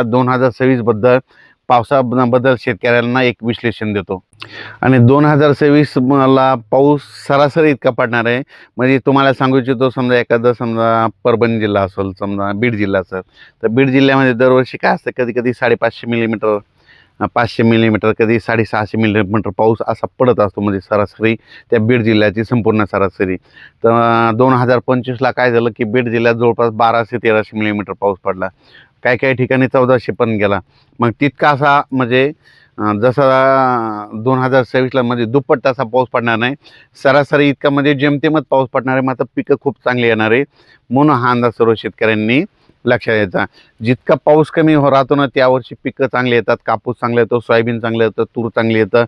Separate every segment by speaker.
Speaker 1: 2026 बद्दल पावसाबद्दल शेतकऱ्यांना एक विश्लेषण देतो। आणि 2026 ला पाऊस सरासरी इतका पडणार आहे, म्हणजे तुम्हाला सांगू इच्छितो, समजा एखादा समजा परभणी जिल्हा असेल, समजा बीड जिल्हा असेल, तर बीड जिल्ह्यामध्ये दरवर्षी काय असतं, कधी कधी 550 मिलीमीटर, 500 मिलीमीटर, कधी 650 मिलीमीटर पाऊस असा पडत असतो, म्हणजे सरासरी त्या बीड जिल्ह्याची संपूर्ण सरासरी। तर 2025ला काय झालं की बीड जिल्ह्यात जवळपास 1200-1300 मिलीमीटर पाऊस पडला, काही काही ठिकाणी 1400 पण गेला। मग तितका असा म्हणजे जसा 2026ला म्हणजे दुप्पट तसा पाऊस पडणार नाही, सरासरी इतका म्हणजे जेमतेमच पाऊस पडणार आहे, मात्र पिकं खूप चांगली येणार आहे, म्हणून हा अंदाज सर्व शेतकऱ्यांनी लक्षात घ्यायचा। जितका पाऊस कमी राहतो ना त्यावर्षी पिकं चांगली येतात, कापूस चांगला येतो, सोयाबीन चांगलं येतं, तूर चांगली येतं,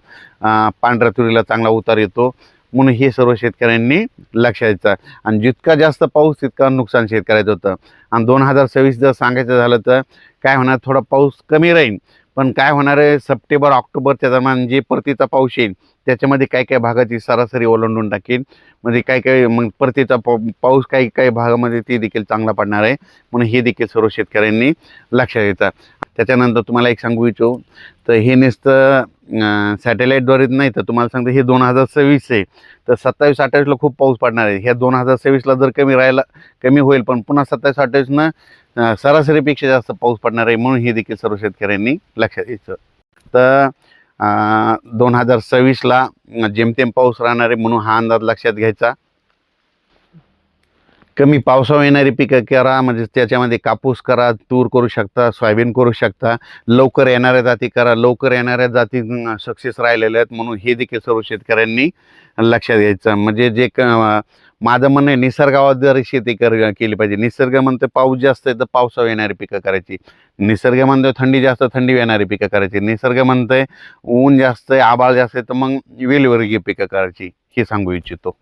Speaker 1: पांढऱ्या तुरीला चांगला उतार येतो, म्हणून हे सर्व शेतकऱ्यांनी लक्षात घ्यायचं। आणि जितका जास्त पाऊस तितका नुकसान शेतकऱ्याचं होतं। आणि 2026 जर सांगायचं झालं तर काय होणार, थोडा पाऊस कमी राहील, पण काय होणार आहे, सप्टेंबर ऑक्टोबरच्या दरम्यान जे परतीचा पाऊस येईल त्याच्यामध्ये काही काही भागाची सरासरी ओलांडून टाकेल, म्हणजे काही काही मग परतीचा पाऊस काही काही भागामध्ये ते देखील चांगला पडणार आहे, म्हणून हे देखील सर्व शेतकऱ्यांनी लक्षात घ्यायचं। त्याच्यानंतर तुम्हाला एक सांगू इच्छितो, तर हे नुसतं सॅटेलाईटद्वारे नाही, तर तुम्हाला सांगतो हे 2026 आहे, तर 27-28ला खूप पाऊस पडणार आहे। ह्या 2026ला जर कमी होईल, पण पुन्हा 27-28नं सरासरीपेक्षा जास्त पाऊस पडणार आहे, म्हणून हे देखील सर्व शेतकऱ्यांनी लक्षात घ्यायचं। तर 2026ला जेमतेम पाऊस राहणार आहे, म्हणून हा अंदाज लक्षात घ्यायचा। कमी पावसावर येणारी पिकं करा, म्हणजे त्याच्यामध्ये कापूस करा, तूर करू शकता, सोयाबीन करू शकता, लवकर येणाऱ्या जाती करा, लवकर येणाऱ्या जाती सक्सेस राहिलेल्या आहेत, म्हणून हे देखील सर्व शेतकऱ्यांनी लक्षात घ्यायचं। म्हणजे माझं म्हणणं आहे, निसर्गावर शेती केली पाहिजे। निसर्ग म्हणते पाऊस जास्त आहे तर पावसावर येणारी पिकं करायची, निसर्ग म्हणते थंडी जास्त थंडी येणारी पिकं करायची, निसर्ग म्हणते ऊन जास्त आहे आभाळ जास्त आहे तर मग वेलीवरची पिकं करायची, हे सांगू इच्छितो।